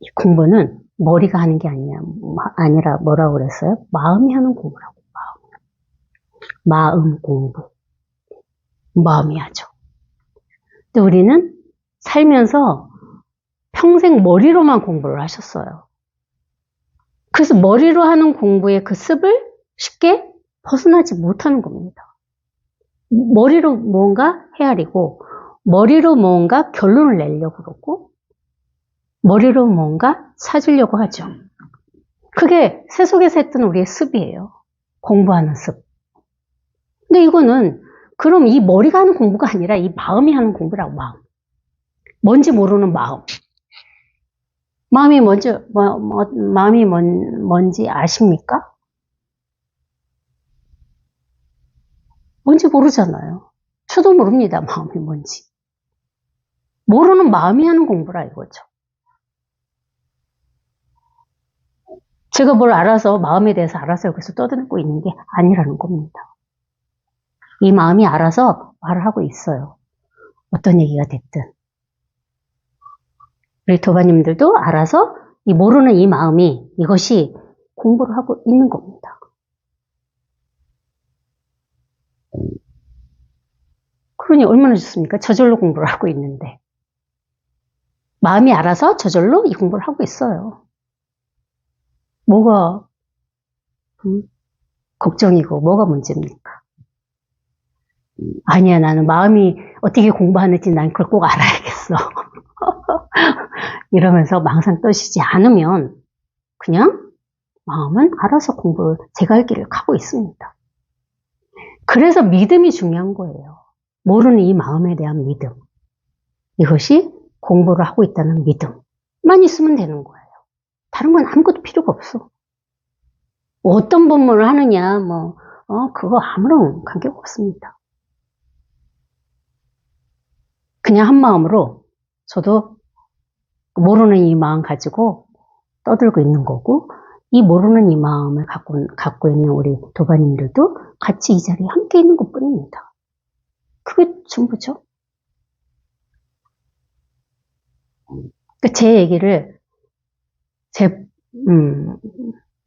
이 공부는 머리가 하는 게 아니라 뭐라고 그랬어요? 마음이 하는 공부라고. 마음 공부. 마음이 하죠. 근데 우리는 살면서 평생 머리로만 공부를 하셨어요. 그래서 머리로 하는 공부의 그 습을 쉽게 벗어나지 못하는 겁니다. 머리로 뭔가 헤아리고, 머리로 뭔가 결론을 내려고 그러고, 머리로 뭔가 찾으려고 하죠. 그게 세속에서 했던 우리의 습이에요. 공부하는 습. 근데 이거는 그럼 이 머리가 하는 공부가 아니라 이 마음이 하는 공부라고. 마음. 뭔지 모르는 마음. 마음이 뭔지 아십니까? 뭔지 모르잖아요. 저도 모릅니다. 마음이 뭔지. 모르는 마음이 하는 공부라 이거죠. 제가 뭘 알아서 마음에 대해서 알아서 여기서 떠들고 있는 게 아니라는 겁니다. 이 마음이 알아서 말을 하고 있어요. 어떤 얘기가 됐든. 우리 도바님들도 알아서 이 모르는 이 마음이 이것이 공부를 하고 있는 겁니다. 그러니 얼마나 좋습니까? 저절로 공부를 하고 있는데. 마음이 알아서 저절로 이 공부를 하고 있어요. 뭐가 걱정이고 뭐가 문제입니까? 아니야, 나는 마음이 어떻게 공부하는지 난 그걸 꼭 알아야겠어. 이러면서 망상 떠시지 않으면 그냥 마음은 알아서 공부를 제가 할 길을 가고 있습니다. 그래서 믿음이 중요한 거예요. 모르는 이 마음에 대한 믿음. 이것이 공부를 하고 있다는 믿음만 있으면 되는 거예요. 다른 건 아무것도 필요가 없어. 어떤 법문을 하느냐, 그거 아무런 관계가 없습니다. 그냥 한 마음으로 저도 모르는 이 마음 가지고 떠들고 있는 거고, 이 모르는 이 마음을 갖고 있는 우리 도바님들도 같이 이 자리에 함께 있는 것 뿐입니다. 그게 전부죠. 제 얘기를,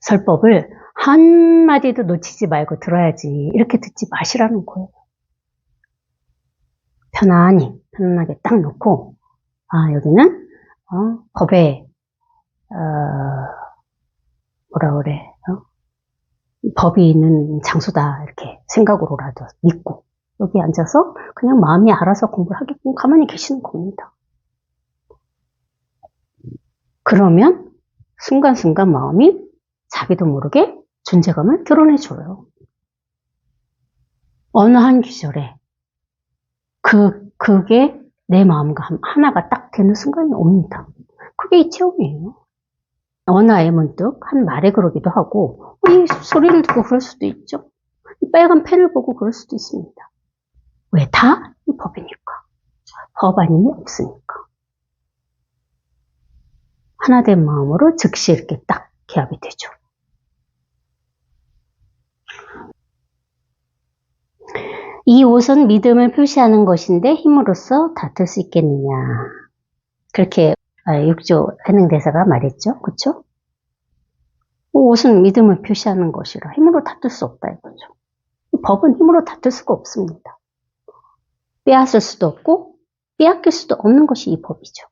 설법을 한마디도 놓치지 말고 들어야지. 이렇게 듣지 마시라는 거예요. 편안하게 딱 놓고, 여기는, 법에, 법이 있는 장소다. 이렇게 생각으로라도 믿고, 여기 앉아서 그냥 마음이 알아서 공부를 하게끔 가만히 계시는 겁니다. 그러면 순간순간 마음이 자기도 모르게 존재감을 드러내줘요. 어느 한 기절에 그게 내 마음과 하나가 딱 되는 순간이 옵니다. 그게 이 체험이에요. 어느 아이 문득 한 말에 그러기도 하고, 이 소리를 듣고 그럴 수도 있죠. 이 빨간 펜을 보고 그럴 수도 있습니다. 왜? 다 이 법이니까. 법 아님이 없으니까. 하나 된 마음으로 즉시 이렇게 딱 기합이 되죠. 이 옷은 믿음을 표시하는 것인데 힘으로써 다툴 수 있겠느냐. 그렇게 6조 해능대사가 말했죠. 그렇죠? 옷은 믿음을 표시하는 것이라 힘으로 다툴 수 없다 이거죠. 법은 힘으로 다툴 수가 없습니다. 빼앗을 수도 없고 빼앗길 수도 없는 것이 이 법이죠.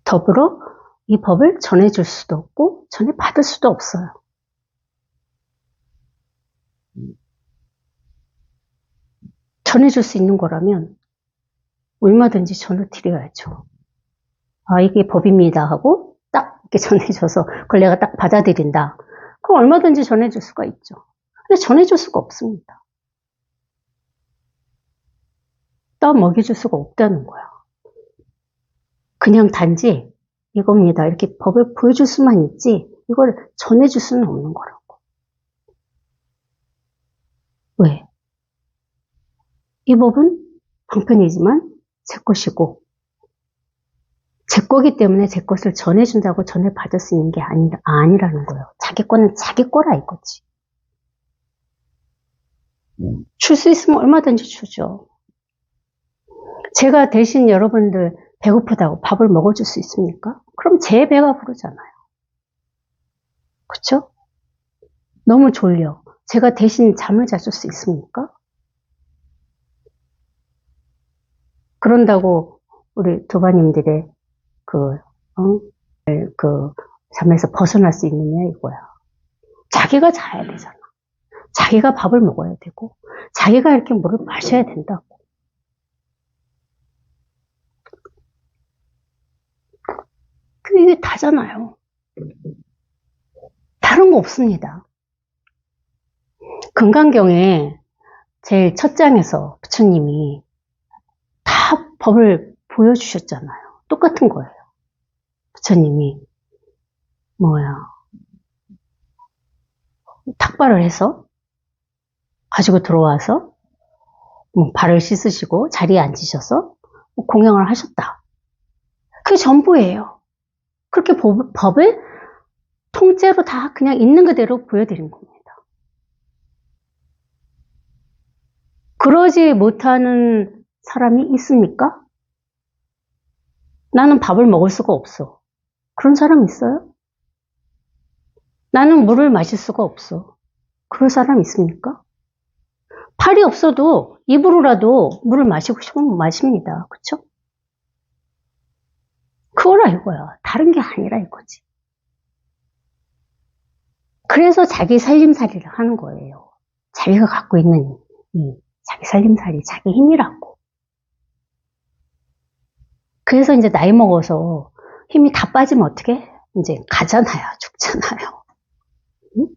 더불어 이 법을 전해줄 수도 없고 전해받을 수도 없어요. 전해줄 수 있는 거라면 얼마든지 전해드려야죠. 이게 법입니다 하고 딱 이렇게 전해줘서 그걸 내가 딱 받아들인다. 그럼 얼마든지 전해줄 수가 있죠. 근데 전해줄 수가 없습니다. 떠먹여줄 수가 없다는 거야. 그냥 단지 이겁니다. 이렇게 법을 보여줄 수만 있지 이걸 전해줄 수는 없는 거라고. 왜? 이 법은 방편이지만 제 것이고 제 거기 때문에 제 것을 전해준다고 전해받을 수 있는 게 아니라는 거예요. 자기 거는 자기 거라 이거지. 줄 수 있으면 얼마든지 주죠. 제가 대신 여러분들 배고프다고 밥을 먹어줄 수 있습니까? 그럼 제 배가 부르잖아요. 그쵸? 너무 졸려. 제가 대신 잠을 자줄 수 있습니까? 그런다고 우리 도바님들의 잠에서 벗어날 수 있느냐 이거야. 자기가 자야 되잖아. 자기가 밥을 먹어야 되고 자기가 이렇게 물을 마셔야 된다고. 이게 다잖아요. 다른 거 없습니다. 금강경에 제일 첫 장에서 부처님이 다 법을 보여주셨잖아요. 똑같은 거예요. 부처님이 탁발을 해서 가지고 들어와서 발을 씻으시고 자리에 앉으셔서 공양을 하셨다. 그게 전부예요. 그렇게 법을 통째로 다 그냥 있는 그대로 보여드린 겁니다. 그러지 못하는 사람이 있습니까? 나는 밥을 먹을 수가 없어. 그런 사람 있어요? 나는 물을 마실 수가 없어. 그런 사람 있습니까? 팔이 없어도 입으로라도 물을 마시고 싶으면 마십니다. 그쵸? 그거라 이거야. 다른 게 아니라 이거지. 그래서 자기 살림살이를 하는 거예요. 자기가 갖고 있는 이 자기 살림살이 자기 힘이라고. 그래서 이제 나이 먹어서 힘이 다 빠지면 어떻게? 이제 가잖아요. 죽잖아요. 응?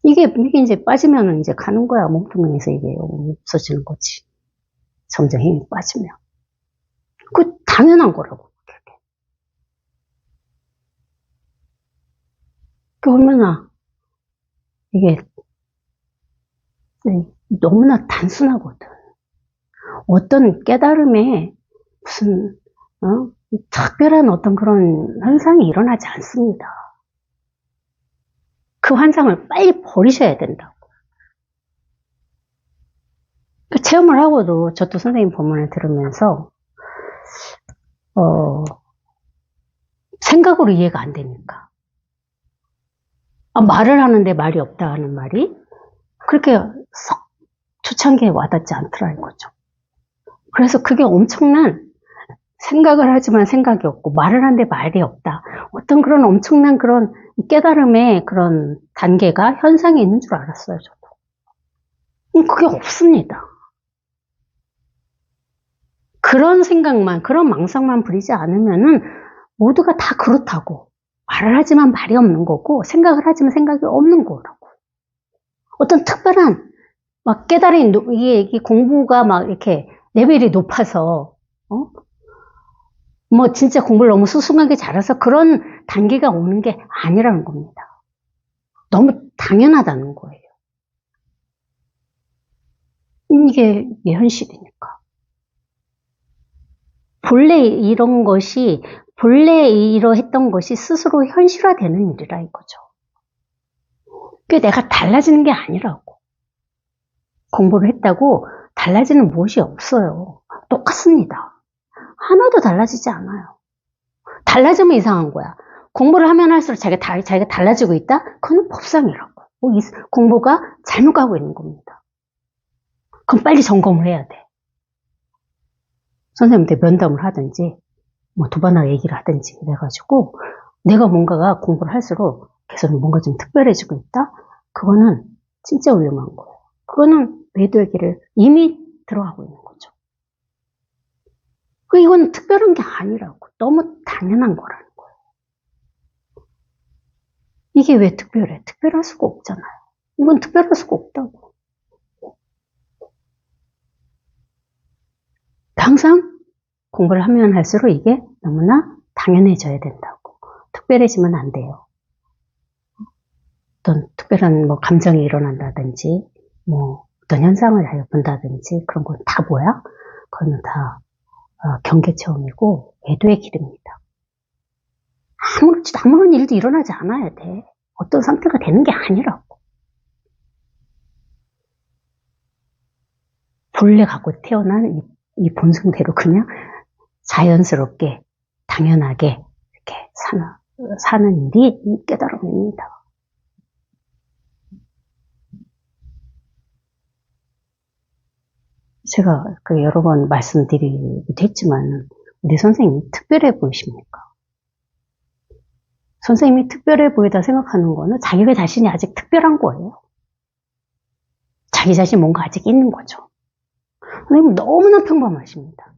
이게 이제 빠지면 이제 가는 거야. 몸통에서 이게 없어지는 거지. 점점 힘이 빠지면. 그 당연한 거라고. 그 얼마나 이게 너무나 단순하거든. 어떤 깨달음에 무슨 특별한 어떤 그런 현상이 일어나지 않습니다. 그 환상을 빨리 버리셔야 된다고. 그 체험을 하고도 저도 선생님 법문을 들으면서 생각으로 이해가 안 되니까. 말을 하는데 말이 없다 하는 말이 그렇게 썩 초창기에 와닿지 않더라 이거죠. 그래서 그게 엄청난 생각을 하지만 생각이 없고 말을 하는데 말이 없다. 어떤 그런 엄청난 그런 깨달음의 그런 단계가 현상이 있는 줄 알았어요, 저도. 그게 없습니다. 그런 생각만, 그런 망상만 부리지 않으면은 모두가 다 그렇다고. 말을 하지만 말이 없는 거고, 생각을 하지만 생각이 없는 거라고. 어떤 특별한, 막 깨달음이, 이게 공부가 막 이렇게 레벨이 높아서, 진짜 공부를 너무 수승하게 잘해서 그런 단계가 오는 게 아니라는 겁니다. 너무 당연하다는 거예요. 이게 현실이니까. 본래 이러했던 것이 스스로 현실화되는 일이라 이거죠. 그게 내가 달라지는 게 아니라고. 공부를 했다고 달라지는 무엇이 없어요. 똑같습니다. 하나도 달라지지 않아요. 달라지면 이상한 거야. 공부를 하면 할수록 자기가 달라지고 있다? 그건 법상이라고. 공부가 잘못 가고 있는 겁니다. 그럼 빨리 점검을 해야 돼. 선생님한테 면담을 하든지, 도반나 얘기를 하든지, 그래가지고, 내가 뭔가가 공부를 할수록 계속 뭔가 좀 특별해지고 있다? 그거는 진짜 훌륭한 거예요. 그거는 외도의 길을 이미 들어가고 있는 거죠. 이건 특별한 게 아니라고. 너무 당연한 거라는 거예요. 이게 왜 특별해? 특별할 수가 없잖아요. 이건 특별할 수가 없다고. 항상 공부를 하면 할수록 이게 너무나 당연해져야 된다고. 특별해지면 안 돼요. 어떤 특별한 감정이 일어난다든지, 어떤 현상을 본다든지, 그런 건 다 뭐야? 그거는 다 경계 체험이고, 외도의 길입니다. 아무런 일도 일어나지 않아야 돼. 어떤 상태가 되는 게 아니라고. 본래 갖고 태어난 이 본성대로 그냥 자연스럽게 당연하게 이렇게 사는 일이 이 깨달음입니다. 제가 여러 번 말씀드리기도 했지만 우리 선생님이 특별해 보이십니까? 선생님이 특별해 보이다 생각하는 거는 자기가 자신이 아직 특별한 거예요. 자기 자신 뭔가 아직 있는 거죠. 선생님 너무나 평범하십니다.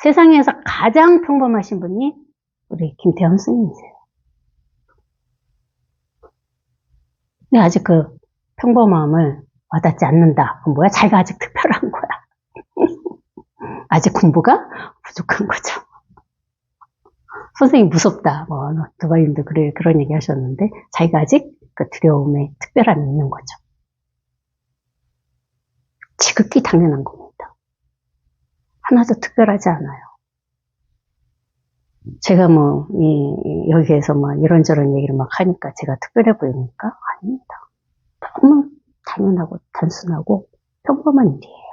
세상에서 가장 평범하신 분이 우리 김태현 스님이세요. 근데 아직 그 평범함을 와닿지 않는다. 그럼 뭐야? 자기가 아직 특별한 거야. 아직 공부가 부족한 거죠. 선생님 무섭다. 두바이님도 그런 얘기 하셨는데 자기가 아직 그 두려움에 특별함이 있는 거죠. 지극히 당연한 겁니다. 하나도 특별하지 않아요. 제가 여기에서 이런저런 얘기를 막 하니까 제가 특별해 보입니까? 아닙니다. 너무 당연하고 단순하고 평범한 일이에요.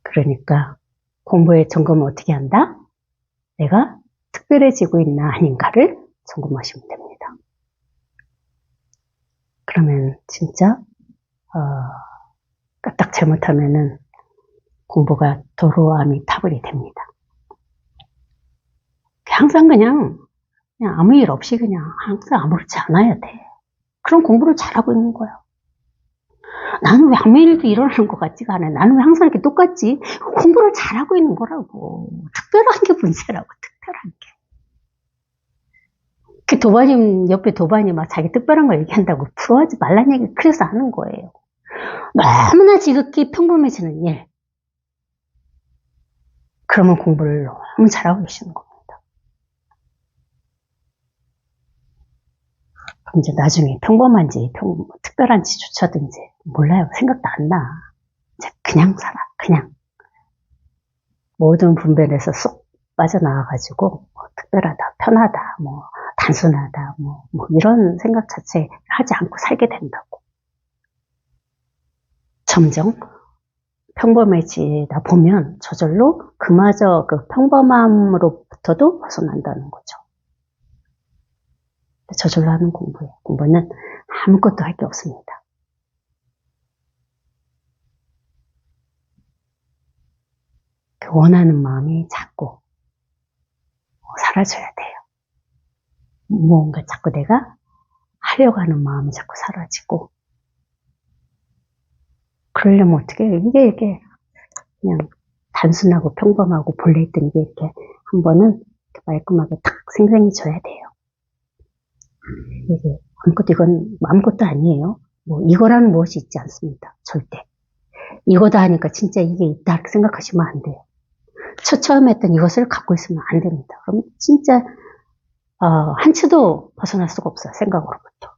그러니까 공부의 점검은 어떻게 한다? 내가 특별해지고 있나 아닌가를 점검하시면 됩니다. 그러면 진짜 까딱 잘못하면은 공부가 도로아미 타불이 됩니다. 항상 그냥 아무 일 없이 그냥 항상 아무렇지 않아야 돼. 그럼 공부를 잘하고 있는 거야. 나는 왜 아무 일도 일어나는 것 같지가 않아. 나는 왜 항상 이렇게 똑같지? 공부를 잘하고 있는 거라고. 특별한 게 문제라고, 특별한 게. 그 도반님, 옆에 도반이 막 자기 특별한 걸 얘기한다고 부러워하지 말란 얘기 그래서 하는 거예요. 너무나 지극히 평범해지는 일. 그러면 공부를 너무 잘하고 계시는 겁니다. 이제 나중에 평범한지 특별한지조차도 이제 몰라요. 생각도 안 나. 이제 그냥 살아. 그냥 모든 분별에서 쏙 빠져나와가지고 특별하다, 편하다, 단순하다, 이런 생각 자체 하지 않고 살게 된다고. 점점 평범해지다 보면 저절로 그마저 그 평범함으로부터도 벗어난다는 거죠. 저절로 하는 공부예요. 공부는 아무것도 할 게 없습니다. 그 원하는 마음이 자꾸 사라져야 돼요. 뭔가 자꾸 내가 하려고 하는 마음이 자꾸 사라지고, 그러려면 어떻게 해요? 이게 그냥 단순하고 평범하고 본래 있던 게 이렇게 한 번은 말끔하게 탁 생생해져야 돼요. 이게 이건 아무것도 아니에요. 이거라는 무엇이 있지 않습니다. 절대. 이거다 하니까 진짜 이게 있다 이렇게 생각하시면 안 돼요. 처음 했던 이것을 갖고 있으면 안 됩니다. 그럼 진짜 한치도 벗어날 수가 없어요. 생각으로부터.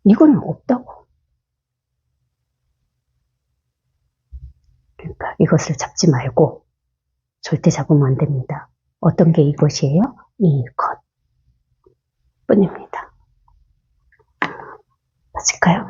이거는 없다고. 그러니까 이것을 잡지 말고 절대 잡으면 안 됩니다. 어떤 게 이것이에요? 이것 뿐입니다. 맞을까요?